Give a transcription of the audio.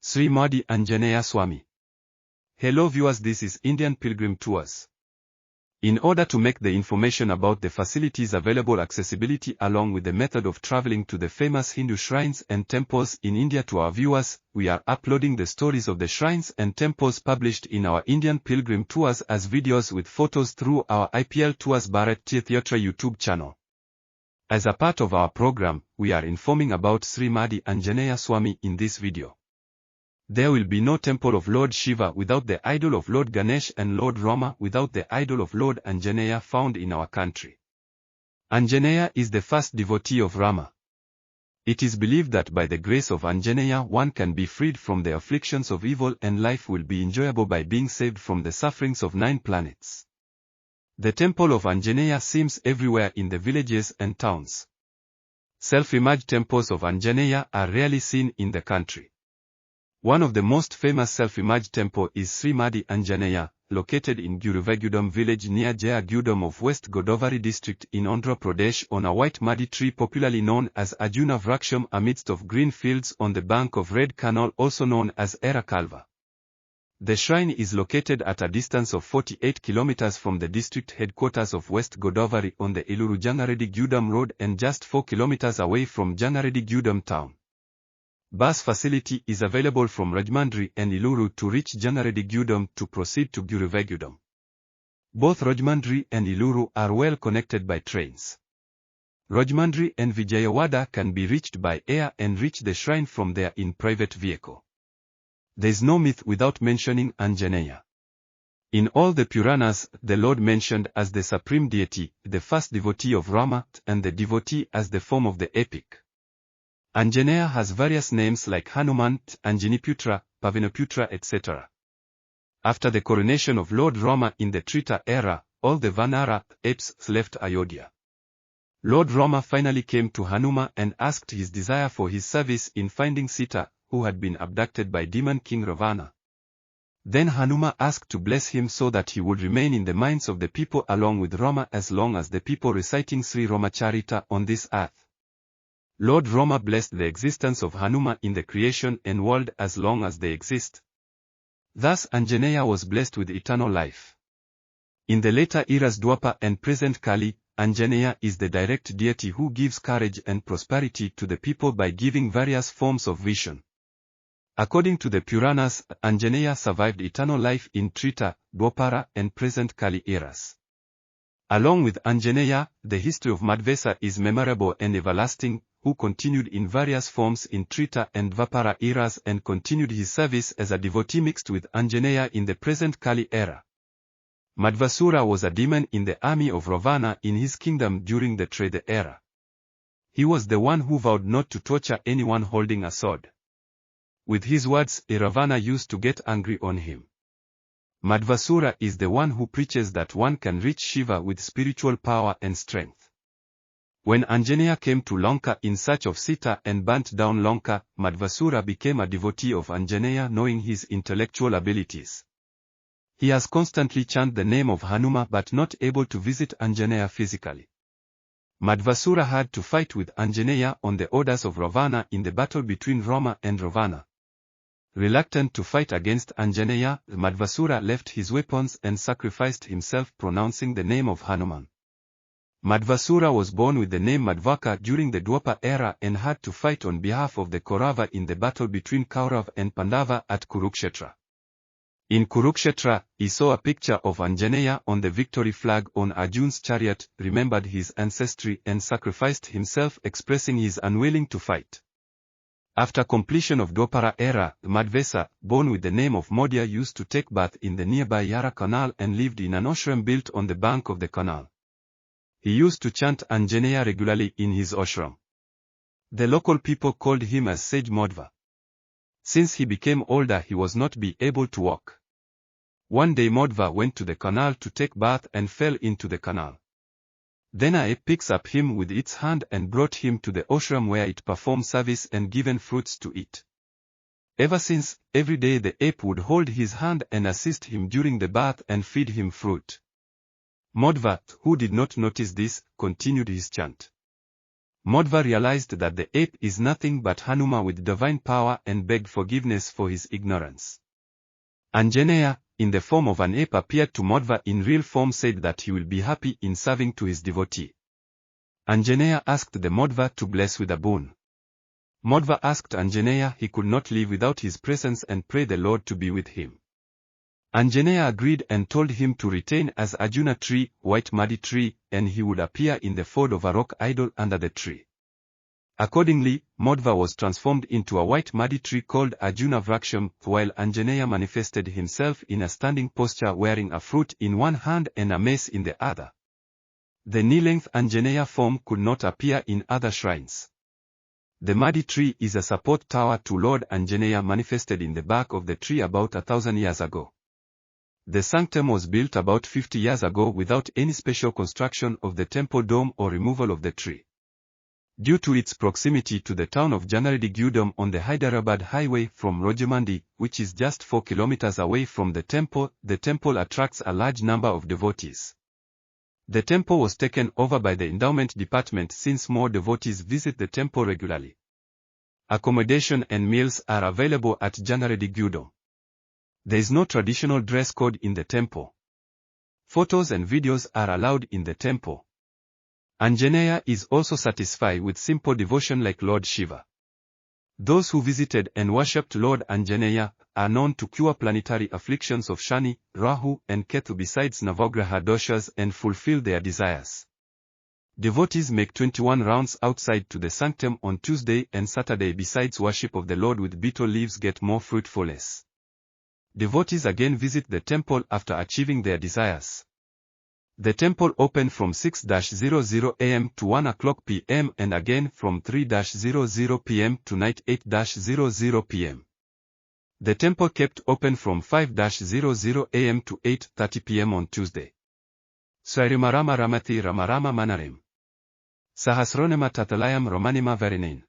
Sri Maddi Anjaneya Swamy. Hello viewers, this is Indian Pilgrim Tours. In order to make the information about the facilities available accessibility along with the method of traveling to the famous Hindu shrines and temples in India to our viewers, we are uploading the stories of the shrines and temples published in our Indian Pilgrim Tours as videos with photos through our IPL Tours Bharat Tirthayatra YouTube channel. As a part of our program, we are informing about Sri Maddi Anjaneya Swamy in this video. There will be no temple of Lord Shiva without the idol of Lord Ganesh and Lord Rama without the idol of Lord Anjaneya found in our country. Anjaneya is the first devotee of Rama. It is believed that by the grace of Anjaneya one can be freed from the afflictions of evil and life will be enjoyable by being saved from the sufferings of 9 planets. The temple of Anjaneya seems everywhere in the villages and towns. Self-imaged temples of Anjaneya are rarely seen in the country. One of the most famous self-imaged temple is Sri Maddi Anjaneya, located in Guruvaigudem village near Jangareddygudem of West Godavari District in Andhra Pradesh on a white Maddi tree popularly known as Arjuna Vraksham amidst of green fields on the bank of Red Canal also known as Era Kalva. The shrine is located at a distance of 48 kilometers from the district headquarters of West Godavari on the Eluru Jangareddygudem road and just 4 kilometers away from Jangareddygudem town. Bus facility is available from Rajahmundry and Eluru to reach Jangareddygudem to proceed to Guruvaigudem. Both Rajahmundry and Eluru are well connected by trains. Rajahmundry and Vijayawada can be reached by air and reach the shrine from there in private vehicle. There is no myth without mentioning Anjaneya. In all the Puranas, the Lord mentioned as the supreme deity, the first devotee of Rama, and the devotee as the form of the epic. Anjaneya has various names like Hanuma, Anjaniputra, Pavanaputra etc. After the coronation of Lord Rama in the Treta era, all the Vanara apes left Ayodhya. Lord Rama finally came to Hanuma and asked his desire for his service in finding Sita, who had been abducted by demon king Ravana. Then Hanuma asked to bless him so that he would remain in the minds of the people along with Rama as long as the people reciting Sri Rama Charitha on this earth. Lord Rama blessed the existence of Hanuma in the creation and world as long as they exist. Thus Anjaneya was blessed with eternal life. In the later eras Dwapa and present Kali, Anjaneya is the direct deity who gives courage and prosperity to the people by giving various forms of vision. According to the Puranas, Anjaneya survived eternal life in Treta, Dwapara and present Kali eras. Along with Anjaneya, the history of Madhvesa is memorable and everlasting, who continued in various forms in Treta and Dwapara eras and continued his service as a devotee mixed with Anjaneya in the present Kali era. Madhvasura was a demon in the army of Ravana in his kingdom during the Treta era. He was the one who vowed not to torture anyone holding a sword. With his words, Ravana used to get angry on him. Madhvasura is the one who preaches that one can reach Shiva with spiritual power and strength. When Anjaneya came to Lanka in search of Sita and burnt down Lanka, Madhvasura became a devotee of Anjaneya knowing his intellectual abilities. He has constantly chanted the name of Hanuma but not able to visit Anjaneya physically. Madhvasura had to fight with Anjaneya on the orders of Ravana in the battle between Rama and Ravana. Reluctant to fight against Anjaneya, Madhvasura left his weapons and sacrificed himself pronouncing the name of Hanuman. Madhvasura was born with the name Madhvaka during the Dwapa era and had to fight on behalf of the Kaurava in the battle between Kaurav and Pandava at Kurukshetra. In Kurukshetra, he saw a picture of Anjaneya on the victory flag on Arjun's chariot, remembered his ancestry and sacrificed himself expressing his unwilling to fight. After completion of Dwapara era, Madhvesa, born with the name of Maudya used to take bath in the nearby Yara canal and lived in an ashram built on the bank of the canal. He used to chant Anjaneya regularly in his ashram. The local people called him as Sage Madhva. Since he became older he was not be able to walk. One day Madhva went to the canal to take bath and fell into the canal. Then a ape picks up him with its hand and brought him to the ashram where it performed service and given fruits to eat. Ever since, every day the ape would hold his hand and assist him during the bath and feed him fruit. Madhva, who did not notice this, continued his chant. Madhva realized that the ape is nothing but Hanuma with divine power and begged forgiveness for his ignorance. Anjaneya, in the form of an ape, appeared to Madhva in real form, said that he will be happy in serving to his devotee. Anjaneya asked the Madhva to bless with a boon. Madhva asked Anjaneya he could not live without his presence and pray the Lord to be with him. Anjaneya agreed and told him to retain as Arjuna tree, white Maddi tree, and he would appear in the fold of a rock idol under the tree. Accordingly, Madhva was transformed into a white Maddi tree called Arjuna Vraksham, while Anjaneya manifested himself in a standing posture wearing a fruit in one hand and a mace in the other. The knee-length Anjaneya form could not appear in other shrines. The Maddi tree is a support tower to Lord Anjaneya manifested in the bark of the tree about 1,000 years ago. The sanctum was built about 50 years ago without any special construction of the temple dome or removal of the tree. Due to its proximity to the town of Jangareddygudem on the Hyderabad highway from Rajahmundry, which is just 4 kilometers away from the temple attracts a large number of devotees. The temple was taken over by the endowment department since more devotees visit the temple regularly. Accommodation and meals are available at Jangareddygudem. There is no traditional dress code in the temple. Photos and videos are allowed in the temple. Anjaneya is also satisfied with simple devotion like Lord Shiva. Those who visited and worshipped Lord Anjaneya are known to cure planetary afflictions of Shani, Rahu, and Ketu besides Navagraha doshas and fulfill their desires. Devotees make 21 rounds outside to the sanctum on Tuesday and Saturday. Besides worship of the Lord with betel leaves get more fruitfulness. Devotees again visit the temple after achieving their desires. The temple opened from 6:00 am to 1 o'clock p.m. and again from 3:00 p.m. to night 8:00 p.m. The temple kept open from 5:00 am to 8:30 p.m. on Tuesday. Sri Rama Ramati Rama Rama Manarem. Sahasronema Tatalayam Romanima Verinain.